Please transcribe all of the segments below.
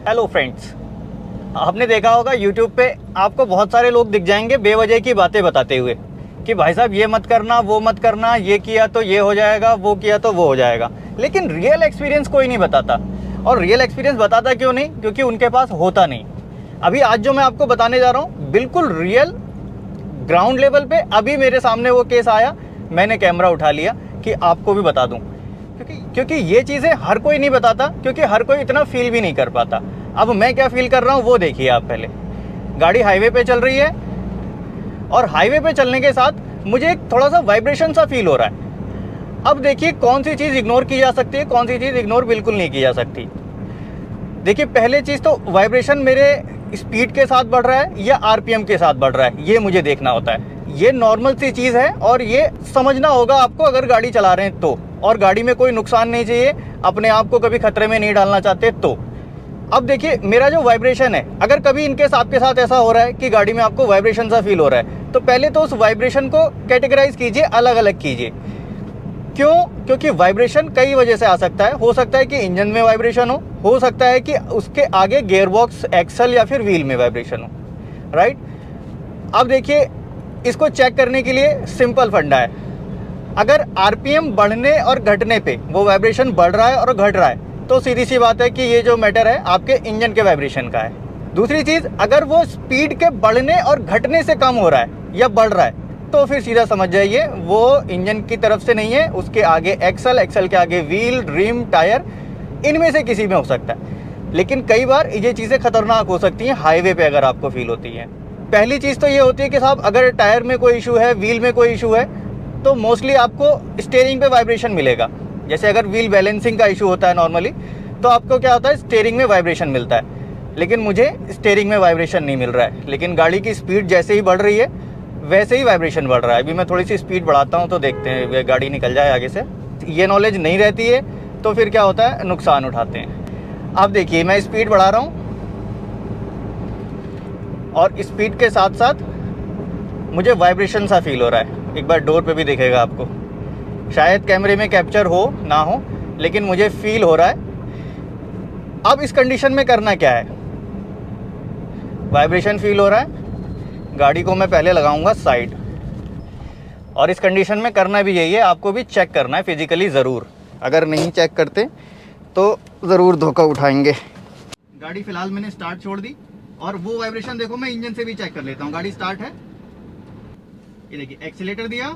Hello friends, आपने देखा होगा यूट्यूब पे आपको बहुत सारे लोग दिख जाएंगे बेवजह की बातें बताते हुए कि भाई साहब ये मत करना, वो मत करना, ये किया तो ये हो जाएगा, वो किया तो वो हो जाएगा। लेकिन रियल एक्सपीरियंस कोई नहीं बताता। और रियल एक्सपीरियंस बताता क्यों नहीं? क्योंकि उनके पास होता नहीं। अभी आज जो मैं आपको बताने जा रहा हूँ बिल्कुल रियल ग्राउंड लेवल पे अभी मेरे सामने वो केस आया, मैंने कैमरा उठा लिया कि आपको भी बता दूं। क्योंकि ये चीज़ें हर कोई नहीं बताता, क्योंकि हर कोई इतना फील भी नहीं कर पाता। अब मैं क्या फील कर रहा हूँ वो देखिए आप पहले। गाड़ी हाईवे पे चल रही है और हाईवे पे चलने के साथ मुझे एक थोड़ा सा वाइब्रेशन सा फील हो रहा है। अब देखिए कौन सी चीज़ इग्नोर की जा सकती है, कौन सी चीज़ इग्नोर बिल्कुल नहीं की जा सकती। देखिए पहले चीज़ तो वाइब्रेशन मेरे स्पीड के साथ बढ़ रहा है या आरपीएम के साथ बढ़ रहा है, ये मुझे देखना होता है। ये नॉर्मल सी चीज़ है और ये समझना होगा आपको अगर गाड़ी चला रहे हैं तो, और गाड़ी में कोई नुकसान नहीं चाहिए, अपने आप को कभी खतरे में नहीं डालना चाहते तो। अब देखिए मेरा जो वाइब्रेशन है, अगर कभी इनकेस आपके साथ ऐसा हो रहा है कि गाड़ी में आपको वाइब्रेशन सा फील हो रहा है, तो पहले तो उस वाइब्रेशन को कैटेगराइज कीजिए, अलग अलग कीजिए। क्यों? क्योंकि वाइब्रेशन कई वजह से आ सकता है। हो सकता है कि इंजन में वाइब्रेशन हो सकता है कि उसके आगे गियरबॉक्स, एक्सल या फिर व्हील में वाइब्रेशन हो, राइट। अब देखिए इसको चेक करने के लिए सिंपल फंडा है। अगर आरपीएम बढ़ने और घटने पे वो वाइब्रेशन बढ़ रहा है और घट रहा है, तो सीधी सी बात है कि ये जो मैटर है आपके इंजन के वाइब्रेशन का है। दूसरी चीज़, अगर वो स्पीड के बढ़ने और घटने से कम हो रहा है या बढ़ रहा है, तो फिर सीधा समझ जाइए वो इंजन की तरफ से नहीं है, उसके आगे एक्सल, एक्सल के आगे व्हील, रिम, टायर, इनमें से किसी में हो सकता है। लेकिन कई बार ये चीज़ें खतरनाक हो सकती हैं हाईवे पे अगर आपको फील होती है। पहली चीज़ तो ये होती है कि साहब अगर टायर में कोई इशू है, व्हील में कोई इशू है, तो मोस्टली आपको स्टीयरिंग पे वाइब्रेशन मिलेगा। जैसे अगर व्हील बैलेंसिंग का इशू होता है नॉर्मली, तो आपको क्या होता है, स्टीयरिंग में वाइब्रेशन मिलता है। लेकिन मुझे स्टीयरिंग में वाइब्रेशन नहीं मिल रहा है, लेकिन गाड़ी की स्पीड जैसे ही बढ़ रही है वैसे ही वाइब्रेशन बढ़ रहा है। अभी मैं थोड़ी सी स्पीड बढ़ाता हूँ तो देखते हैं गाड़ी निकल जाए आगे से। ये नॉलेज नहीं रहती है तो फिर क्या होता है, नुकसान उठाते हैं। अब देखिए मैं स्पीड बढ़ा रहा हूँ और स्पीड के साथ साथ मुझे वाइब्रेशन सा फील हो रहा है। एक बार डोर पे भी दिखेगा आपको, शायद कैमरे में कैप्चर हो ना हो, लेकिन मुझे फील हो रहा है। अब इस कंडीशन में करना क्या है, वाइब्रेशन फील हो रहा है, गाड़ी को मैं पहले लगाऊंगा साइड। और इस कंडीशन में करना भी यही है, आपको भी चेक करना है फिजिकली ज़रूर। अगर नहीं चेक करते तो ज़रूर धोखा उठाएंगे। गाड़ी फ़िलहाल मैंने स्टार्ट छोड़ दी और वो वाइब्रेशन देखो, मैं इंजन से भी चेक कर लेता हूँ। गाड़ी स्टार्ट है, ये देखिए एक्सीलेटर दिया,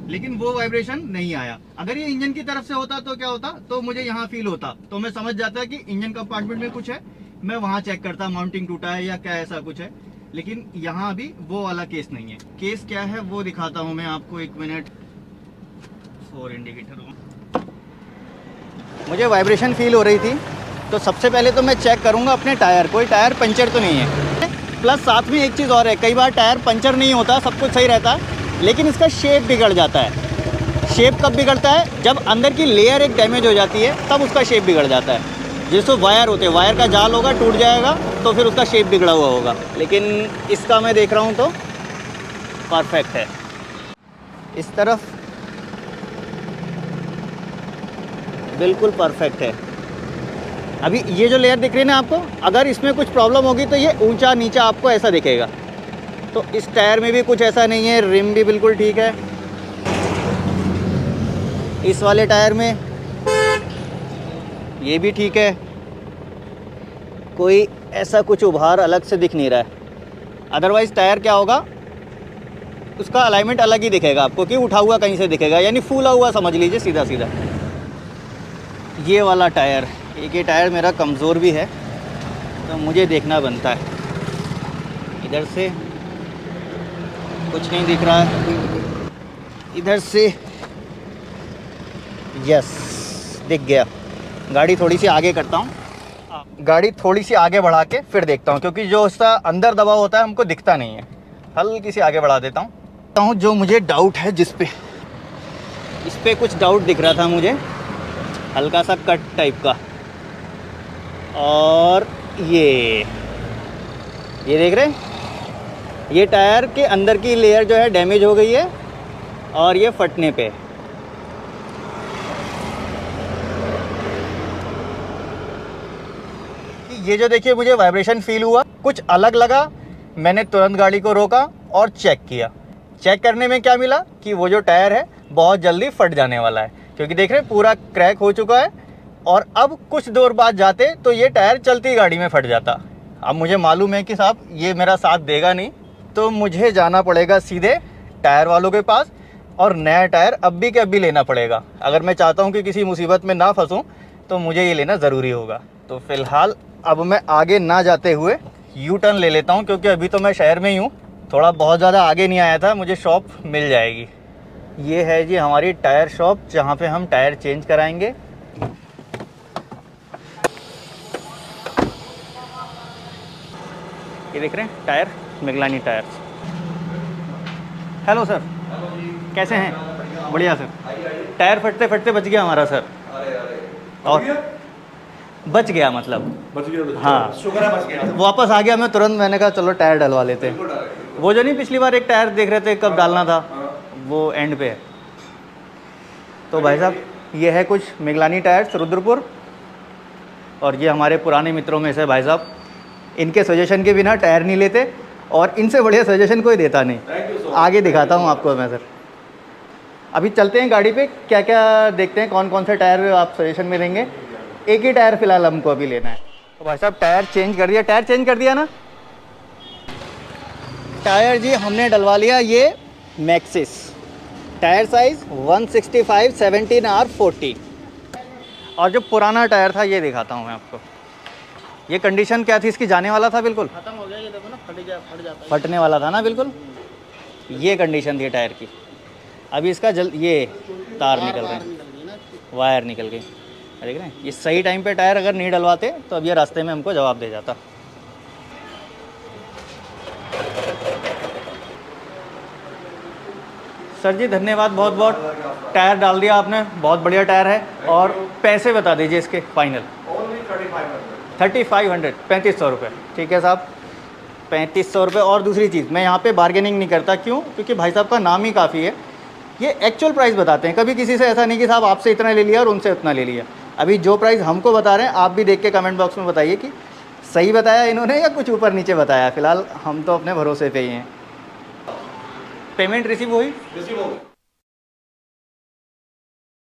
लेकिन वो वाइब्रेशन नहीं आया। अगर ये इंजन की तरफ से होता तो क्या होता, तो मुझे यहाँ फील होता, तो मैं समझ जाता कि इंजन कंपार्टमेंट में कुछ है, मैं वहाँ चेक करता माउंटिंग टूटा है या क्या ऐसा कुछ है। लेकिन यहाँ अभी वो वाला केस नहीं है। केस क्या है वो दिखाता हूँ मैं आपको, एक मिनट। फोर इंडिकेटर मुझे वाइब्रेशन फील हो रही थी, तो सबसे पहले तो मैं चेक करूँगा अपने टायर, कोई टायर पंचर तो नहीं है। प्लस साथ में एक चीज़ और है, कई बार टायर पंचर नहीं होता, सब कुछ सही रहता है, लेकिन इसका शेप बिगड़ जाता है। शेप कब बिगड़ता है? जब अंदर की लेयर एक डैमेज हो जाती है, तब उसका शेप बिगड़ जाता है। जैसे वायर होते हैं, वायर का जाल होगा, टूट जाएगा तो फिर उसका शेप बिगड़ा हुआ होगा। लेकिन इसका मैं देख रहा हूँ तो परफेक्ट है। इस तरफ बिल्कुल परफेक्ट है। अभी ये जो लेयर दिख रही है ना आपको, अगर इसमें कुछ प्रॉब्लम होगी तो ये ऊंचा नीचा आपको ऐसा दिखेगा। तो इस टायर में भी कुछ ऐसा नहीं है, रिम भी बिल्कुल ठीक है। इस वाले टायर में ये भी ठीक है, कोई ऐसा कुछ उभार अलग से दिख नहीं रहा है। अदरवाइज़ टायर क्या होगा, उसका अलाइनमेंट अलग ही दिखेगा आपको, कि उठा हुआ कहीं से दिखेगा, यानी फूला हुआ समझ लीजिए सीधा सीधा। ये वाला टायर, एक ये टायर मेरा कमज़ोर भी है, तो मुझे देखना बनता है। इधर से कुछ नहीं दिख रहा है, इधर से यस दिख गया। गाड़ी थोड़ी सी आगे करता हूँ, गाड़ी थोड़ी सी आगे बढ़ा के फिर देखता हूँ, क्योंकि जो उसका अंदर दबा होता है हमको दिखता नहीं है। हल्की सी आगे बढ़ा देता हूँ। जो मुझे डाउट है, इस पे कुछ डाउट दिख रहा था मुझे, हल्का सा कट टाइप का। और ये देख रहे हैं, ये टायर के अंदर की लेयर जो है डैमेज हो गई है और ये फटने पे। कि ये जो देखिए मुझे वाइब्रेशन फील हुआ, कुछ अलग लगा। मैंने तुरंत गाड़ी को रोका और चेक किया। चेक करने में क्या मिला कि वो जो टायर है बहुत जल्दी फट जाने वाला है, क्योंकि देख रहे हैं पूरा क्रैक हो चुका है। और अब कुछ देर बाद जाते तो ये टायर चलती गाड़ी में फट जाता। अब मुझे मालूम है कि साहब ये मेरा साथ देगा नहीं, तो मुझे जाना पड़ेगा सीधे टायर वालों के पास और नया टायर अभी के अभी लेना पड़ेगा। अगर मैं चाहता हूँ कि किसी मुसीबत में ना फंसूँ तो मुझे ये लेना ज़रूरी होगा। तो फ़िलहाल अब मैं आगे ना जाते हुए यू टर्न ले लेता हूँ, क्योंकि अभी तो मैं शहर में ही हूँ, थोड़ा बहुत ज़्यादा आगे नहीं आया था, मुझे शॉप मिल जाएगी। ये है जी हमारी टायर शॉप, जहाँ पे हम टायर चेंज कराएंगे। ये देख रहे हैं tyre, Miglani tyre. Hello sir, कैसे हैं? बढ़िया सर। टायर फटते फटते बच गया हमारा सर। और बच गया मतलब बच गया। हाँ, शुक्र है बच गया। वापस आ गया मैं तुरंत। मैंने कहा चलो टायर डलवा लेते हैं। वो जो नहीं पिछली बार एक टायर देख रहे थे कब डालना था, वो एंड पे है। तो भाई साहब ये है कुछ मिगलानी टायर्स रुद्रपुर, और ये हमारे पुराने मित्रों में से भाई साहब, इनके सजेशन के बिना टायर नहीं लेते और इनसे बढ़िया सजेशन कोई देता नहीं। आगे दिखाता हूँ आपको मैं सर। अभी चलते हैं गाड़ी पे, क्या क्या देखते हैं, कौन कौन से टायर आप सजेशन में देंगे। एक ही टायर फिलहाल हमको अभी लेना है। तो भाई साहब टायर चेंज कर दिया, टायर चेंज कर दिया ना। टायर जी हमने डलवा लिया ये मैक्सिस टायर, साइज़ 165 17R14। और जो पुराना टायर था ये दिखाता हूँ मैं आपको। ये कंडीशन क्या थी इसकी, जाने वाला था बिल्कुल, खत्म हो गया। ये देखो ना, फट जाता है। फटने वाला था ना बिल्कुल। ये कंडीशन थी टायर की। अभी इसका ये तार निकल रहे हैं, निकल गई ना इसकी। वायर निकल गई। देख रहे हैं, ये सही टाइम पे टायर अगर नहीं डलवाते तो अब ये रास्ते में हमको जवाब दे जाता। सर जी धन्यवाद बहुत बहुत, टायर डाल दिया आपने, बहुत बढ़िया टायर है। और पैसे बता दीजिए इसके फाइनल। 3500, 3500 रुपये। ठीक है साहब, 3500 रुपये। और दूसरी चीज़, मैं यहाँ पे बार्गेनिंग नहीं करता, क्यों? क्योंकि भाई साहब का नाम ही काफ़ी है, ये एक्चुअल प्राइस बताते हैं। कभी किसी से ऐसा नहीं कि साहब आपसे इतना ले लिया और उनसे उतना ले लिया। अभी जो प्राइस हमको बता रहे हैं आप भी देख के कमेंट बॉक्स में बताइए कि सही बताया इन्होंने या कुछ ऊपर नीचे बताया। फ़िलहाल हम तो अपने भरोसे पे ही हैं। पेमेंट रिसीव हुई? रिसीव हो गया।